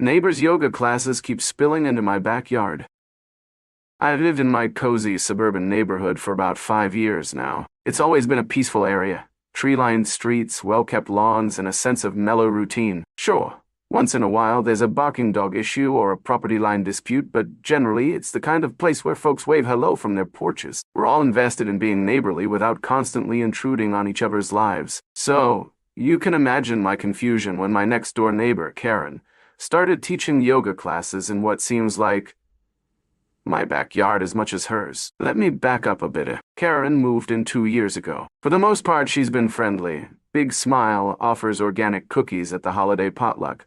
Neighbors' yoga classes keep spilling into my backyard. I've lived in my cozy suburban neighborhood for about 5 years now. It's always been a peaceful area. Tree-lined streets, well-kept lawns, and a sense of mellow routine. Sure, once in a while there's a barking dog issue or a property line dispute, but generally it's the kind of place where folks wave hello from their porches. We're all invested in being neighborly without constantly intruding on each other's lives. So, you can imagine my confusion when my next-door neighbor, Karen, started teaching yoga classes in what seems like my backyard as much as hers. Let me back up a bit. Karen moved in 2 years ago. For the most part, she's been friendly. Big smile, offers organic cookies at the holiday potluck.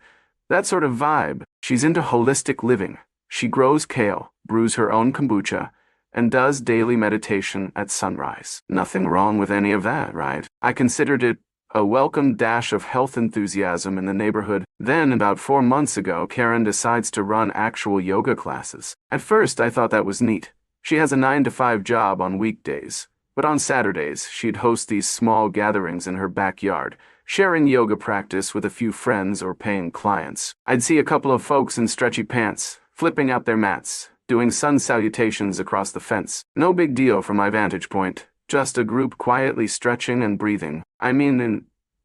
That sort of vibe. She's into holistic living. She grows kale, brews her own kombucha, and does daily meditation at sunrise. Nothing wrong with any of that, right? I considered it a welcome dash of health enthusiasm in the neighborhood. Then, about 4 months ago, Karen decides to run actual yoga classes. At first, I thought that was neat. She has a 9-to-5 job on weekdays, but on Saturdays, she'd host these small gatherings in her backyard, sharing yoga practice with a few friends or paying clients. I'd see a couple of folks in stretchy pants, flipping out their mats, doing sun salutations across the fence. No big deal from my vantage point. Just a group quietly stretching and breathing.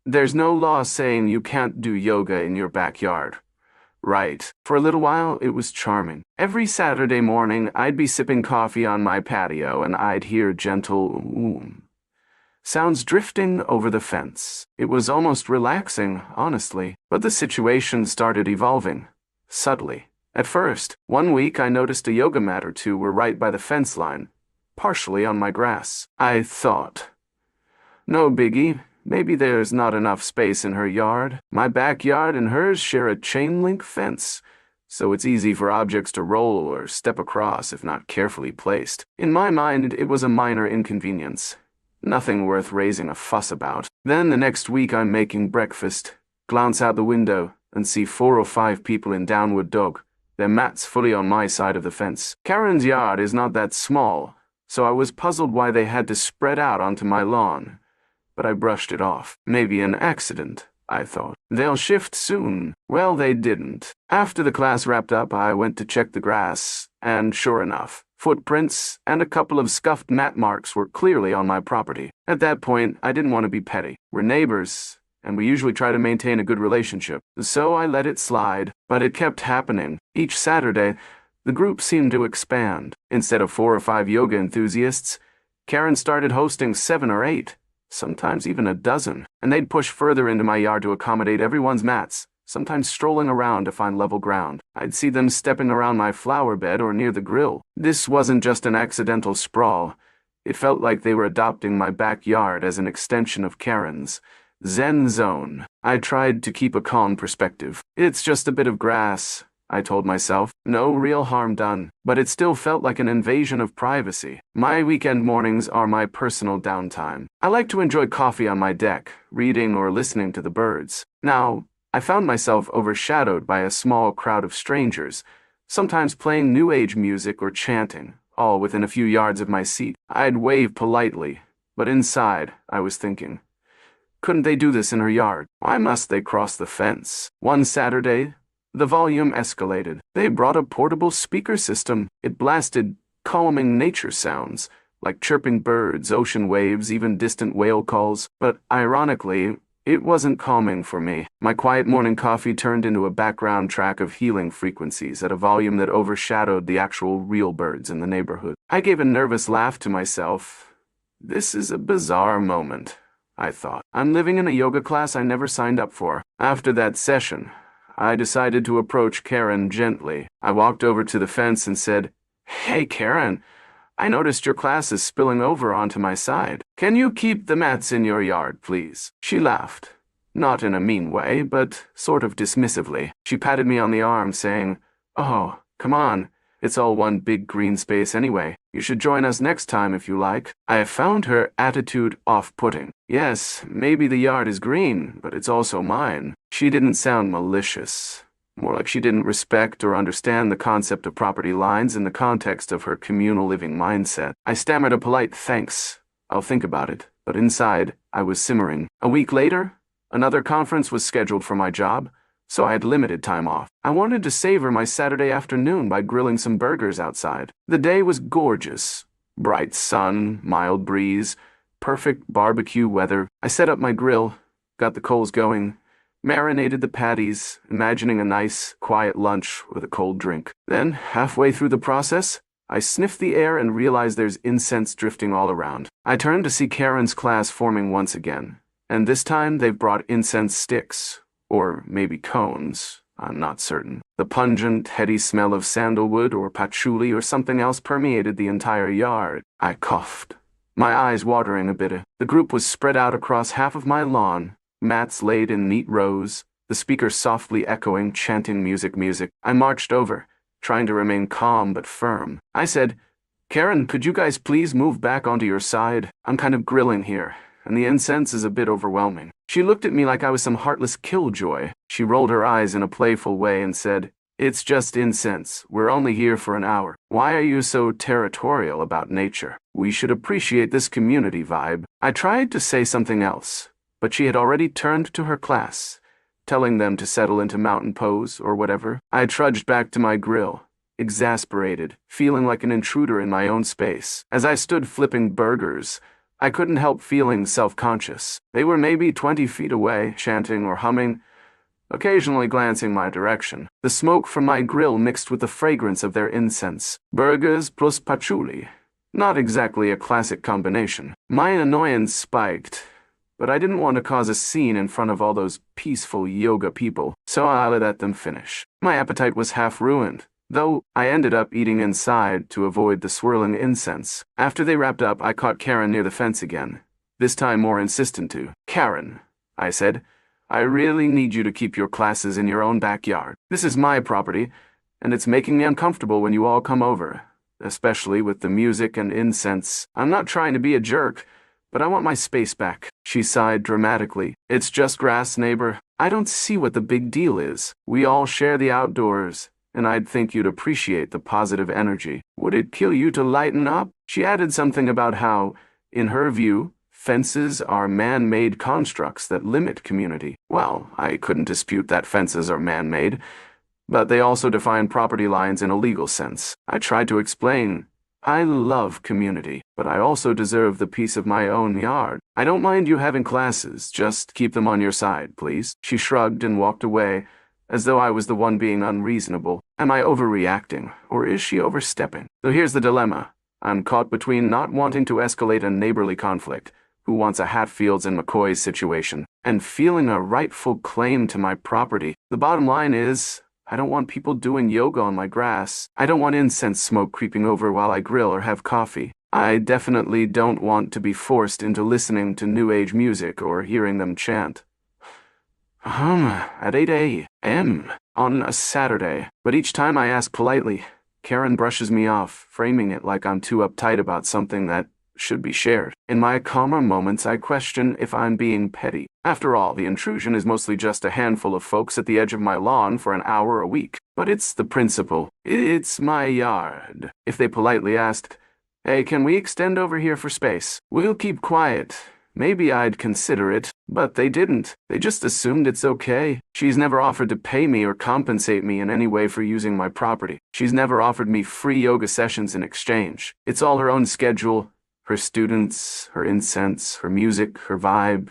There's no law saying you can't do yoga in your backyard. Right. For a little while, it was charming. Every Saturday morning, I'd be sipping coffee on my patio and I'd hear gentle sounds drifting over the fence. It was almost relaxing, honestly. But the situation started evolving. Subtly. At first, one week I noticed a yoga mat or two were right by the fence line, partially on my grass. I thought, no biggie, maybe there's not enough space in her yard. My backyard and hers share a chain-link fence, so it's easy for objects to roll or step across if not carefully placed. In my mind, it was a minor inconvenience. Nothing worth raising a fuss about. Then the next week I'm making breakfast, glance out the window, and see 4 or 5 people in downward dog, their mats fully on my side of the fence. Karen's yard is not that small, so I was puzzled why they had to spread out onto my lawn. But I brushed it off. Maybe an accident, I thought. They'll shift soon. Well, they didn't. After the class wrapped up, I went to check the grass, and sure enough, footprints and a couple of scuffed mat marks were clearly on my property. At that point, I didn't want to be petty. We're neighbors, and we usually try to maintain a good relationship. So I let it slide, but it kept happening. Each Saturday, the group seemed to expand. Instead of 4 or 5 yoga enthusiasts, Karen started hosting 7 or 8, sometimes even a dozen, and they'd push further into my yard to accommodate everyone's mats, sometimes strolling around to find level ground. I'd see them stepping around my flower bed or near the grill. This wasn't just an accidental sprawl. It felt like they were adopting my backyard as an extension of Karen's Zen zone. I tried to keep a calm perspective. It's just a bit of grass, I told myself. No real harm done. But it still felt like an invasion of privacy. My weekend mornings are my personal downtime. I like to enjoy coffee on my deck, reading or listening to the birds. Now, I found myself overshadowed by a small crowd of strangers, sometimes playing New Age music or chanting, all within a few yards of my seat. I'd wave politely, but inside, I was thinking, couldn't they do this in her yard? Why must they cross the fence? One Saturday, the volume escalated. They brought a portable speaker system. It blasted calming nature sounds, like chirping birds, ocean waves, even distant whale calls. But ironically, it wasn't calming for me. My quiet morning coffee turned into a background track of healing frequencies at a volume that overshadowed the actual real birds in the neighborhood. I gave a nervous laugh to myself. This is a bizarre moment, I thought. I'm living in a yoga class I never signed up for. After that session, I decided to approach Karen gently. I walked over to the fence and said, "Hey, Karen, I noticed your class is spilling over onto my side. Can you keep the mats in your yard, please?" She laughed. Not in a mean way, but sort of dismissively. She patted me on the arm, saying, "Oh, come on. It's all one big green space anyway. You should join us next time if you like." I found her attitude off-putting. Yes, maybe the yard is green, but it's also mine. She didn't sound malicious. More like she didn't respect or understand the concept of property lines in the context of her communal living mindset. I stammered a polite thanks. I'll think about it. But inside, I was simmering. A week later, another conference was scheduled for my job, so I had limited time off. I wanted to savor my Saturday afternoon by grilling some burgers outside. The day was gorgeous. Bright sun, mild breeze, perfect barbecue weather. I set up my grill, got the coals going, marinated the patties, imagining a nice, quiet lunch with a cold drink. Then, halfway through the process, I sniffed the air and realized there's incense drifting all around. I turned to see Karen's class forming once again, and this time they've brought incense sticks, or maybe cones. I'm not certain. The pungent, heady smell of sandalwood or patchouli or something else permeated the entire yard. I coughed, my eyes watering a bit. The group was spread out across half of my lawn, mats laid in neat rows, the speakers softly echoing, chanting music. I marched over, trying to remain calm but firm. I said, "Karen, could you guys please move back onto your side? I'm kind of grilling here, and the incense is a bit overwhelming." She looked at me like I was some heartless killjoy. She rolled her eyes in a playful way and said, "It's just incense. We're only here for an hour. Why are you so territorial about nature? We should appreciate this community vibe." I tried to say something else, but she had already turned to her class, telling them to settle into mountain pose or whatever. I trudged back to my grill, exasperated, feeling like an intruder in my own space. As I stood flipping burgers, I couldn't help feeling self-conscious. They were maybe 20 feet away, chanting or humming, occasionally glancing my direction. The smoke from my grill mixed with the fragrance of their incense. Burgers plus patchouli. Not exactly a classic combination. My annoyance spiked, but I didn't want to cause a scene in front of all those peaceful yoga people, so I let them finish. My appetite was half ruined, though I ended up eating inside to avoid the swirling incense. After they wrapped up, I caught Karen near the fence again, this time more insistent to. "Karen," I said, "I really need you to keep your classes in your own backyard. This is my property, and it's making me uncomfortable when you all come over, especially with the music and incense. I'm not trying to be a jerk, but I want my space back." She sighed dramatically. "It's just grass, neighbor. I don't see what the big deal is. We all share the outdoors, and I'd think you'd appreciate the positive energy. Would it kill you to lighten up?" She added something about how, in her view, fences are man-made constructs that limit community. Well, I couldn't dispute that fences are man-made, but they also define property lines in a legal sense. I tried to explain, I love community, but I also deserve the peace of my own yard. I don't mind you having classes, just keep them on your side, please. She shrugged and walked away, as though I was the one being unreasonable. Am I overreacting, or is she overstepping? So here's the dilemma. I'm caught between not wanting to escalate a neighborly conflict, who wants a Hatfields and McCoys situation, and feeling a rightful claim to my property. The bottom line is, I don't want people doing yoga on my grass. I don't want incense smoke creeping over while I grill or have coffee. I definitely don't want to be forced into listening to New Age music or hearing them chant. At 8 a.m. on a Saturday. But each time I ask politely, Karen brushes me off, framing it like I'm too uptight about something that should be shared. In my calmer moments, I question if I'm being petty. After all, the intrusion is mostly just a handful of folks at the edge of my lawn for an hour a week. But it's the principle. It's my yard. If they politely asked, "Hey, can we extend over here for space? We'll keep quiet," maybe I'd consider it, but they didn't. They just assumed it's okay. She's never offered to pay me or compensate me in any way for using my property. She's never offered me free yoga sessions in exchange. It's all her own schedule, her students, her incense, her music, her vibe.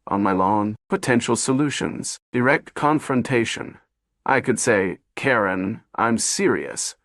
On my lawn, potential solutions. Direct confrontation. I could say, "Karen, I'm serious.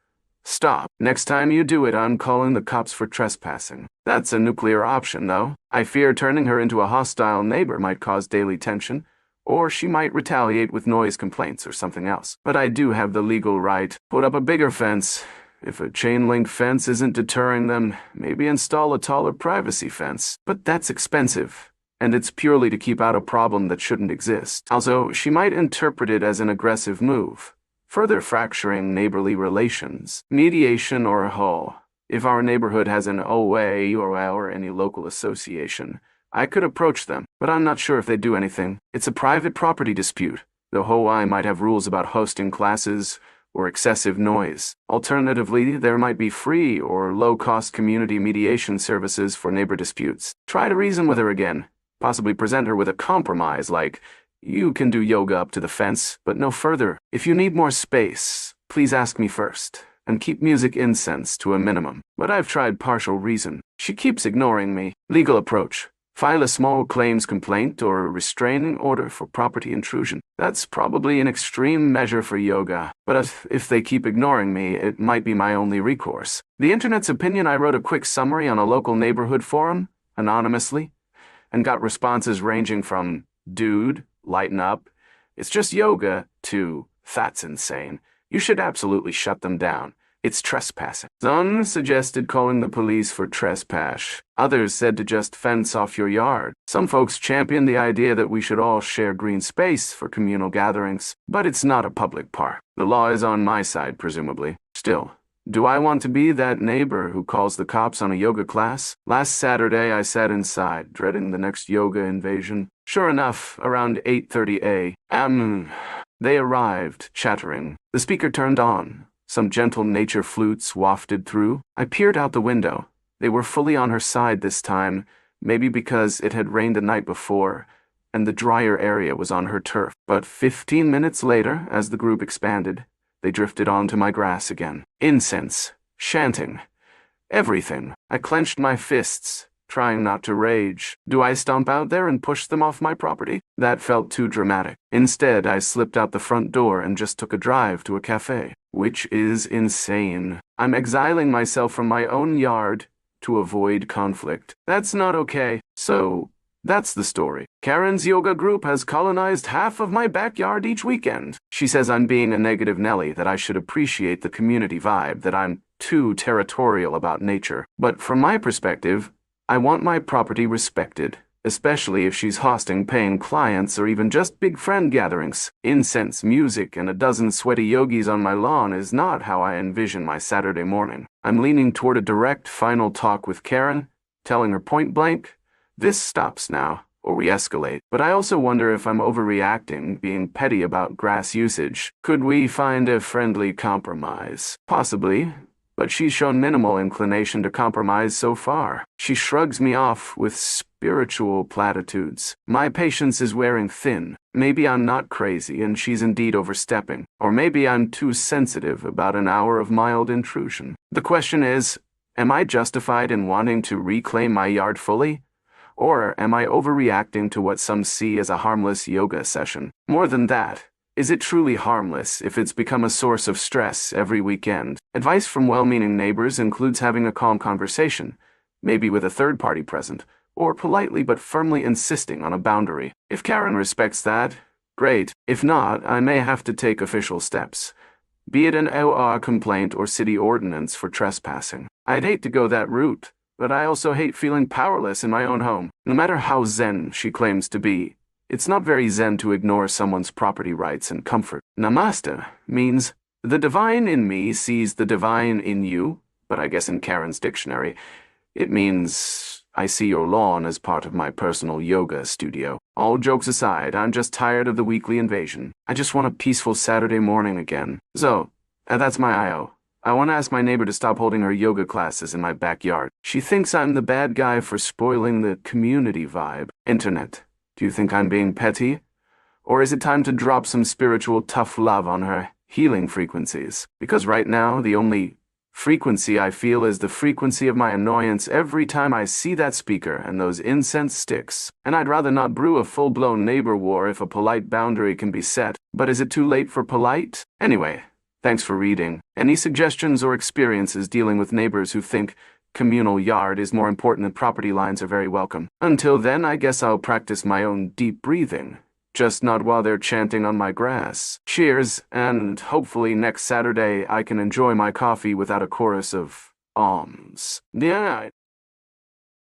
Stop. Next time you do it, I'm calling the cops for trespassing." That's a nuclear option, though. I fear turning her into a hostile neighbor might cause daily tension, or she might retaliate with noise complaints or something else. But I do have the legal right. Put up a bigger fence. If a chain-link fence isn't deterring them, maybe install a taller privacy fence. But that's expensive, and it's purely to keep out a problem that shouldn't exist. Also, she might interpret it as an aggressive move, further fracturing neighborly relations. Mediation or HOA. If our neighborhood has an OA or any local association, I could approach them, but I'm not sure if they'd do anything. It's a private property dispute. The HOA might have rules about hosting classes or excessive noise. Alternatively, there might be free or low-cost community mediation services for neighbor disputes. Try to reason with her again. Possibly present her with a compromise like, You can do yoga up to the fence, but no further. If you need more space, please ask me first, and keep music incense to a minimum. But I've tried partial reason. She keeps ignoring me. Legal approach. File a small claims complaint or a restraining order for property intrusion. That's probably an extreme measure for yoga, but if they keep ignoring me, it might be my only recourse. The internet's opinion, I wrote a quick summary on a local neighborhood forum, anonymously, and got responses ranging from, "Dude, lighten up. It's just yoga," to, "That's insane. You should absolutely shut them down. It's trespassing." Some suggested calling the police for trespass. Others said to just fence off your yard. Some folks championed the idea that we should all share green space for communal gatherings. But it's not a public park. The law is on my side, presumably. Still, do I want to be that neighbor who calls the cops on a yoga class? Last Saturday, I sat inside, dreading the next yoga invasion. Sure enough, around 8:30 a.m., they arrived, chattering. The speaker turned on. Some gentle nature flutes wafted through. I peered out the window. They were fully on her side this time, maybe because it had rained the night before, and the drier area was on her turf. But 15 minutes later, as the group expanded, they drifted onto my grass again. Incense, chanting, everything. I clenched my fists, trying not to rage. Do I stomp out there and push them off my property? That felt too dramatic. Instead, I slipped out the front door and just took a drive to a cafe. Which is insane. I'm exiling myself from my own yard to avoid conflict. That's not okay. So, that's the story. Karen's yoga group has colonized half of my backyard each weekend. She says I'm being a negative Nelly, that I should appreciate the community vibe, that I'm too territorial about nature. But from my perspective, I want my property respected, especially if she's hosting paying clients or even just big friend gatherings. Incense, music, and a dozen sweaty yogis on my lawn is not how I envision my Saturday morning. I'm leaning toward a direct, final talk with Karen, telling her point blank, this stops now, or we escalate. But I also wonder if I'm overreacting, being petty about grass usage. Could we find a friendly compromise? Possibly. But she's shown minimal inclination to compromise so far. She shrugs me off with spiritual platitudes. My patience is wearing thin. Maybe I'm not crazy and she's indeed overstepping. Or maybe I'm too sensitive about an hour of mild intrusion. The question is, am I justified in wanting to reclaim my yard fully? Or am I overreacting to what some see as a harmless yoga session? More than that, is it truly harmless if it's become a source of stress every weekend? Advice from well-meaning neighbors includes having a calm conversation, maybe with a third party present, or politely but firmly insisting on a boundary. If Karen respects that, great. If not, I may have to take official steps, be it an OR complaint or city ordinance for trespassing. I'd hate to go that route, but I also hate feeling powerless in my own home. No matter how zen she claims to be, it's not very zen to ignore someone's property rights and comfort. Namaste means, the divine in me sees the divine in you, but I guess in Karen's dictionary, it means I see your lawn as part of my personal yoga studio. All jokes aside, I'm just tired of the weekly invasion. I just want a peaceful Saturday morning again. So, that's my IO. I want to ask my neighbor to stop holding her yoga classes in my backyard. She thinks I'm the bad guy for spoiling the community vibe. Internet. Do you think I'm being petty? Or is it time to drop some spiritual tough love on her healing frequencies? Because right now, the only frequency I feel is the frequency of my annoyance every time I see that speaker and those incense sticks. And I'd rather not brew a full-blown neighbor war if a polite boundary can be set. But is it too late for polite? Anyway, thanks for reading. Any suggestions or experiences dealing with neighbors who think communal yard is more important than property lines are very welcome. Until then, I guess I'll practice my own deep breathing. Just not while they're chanting on my grass. Cheers, and hopefully next Saturday I can enjoy my coffee without a chorus of alms. Yeah.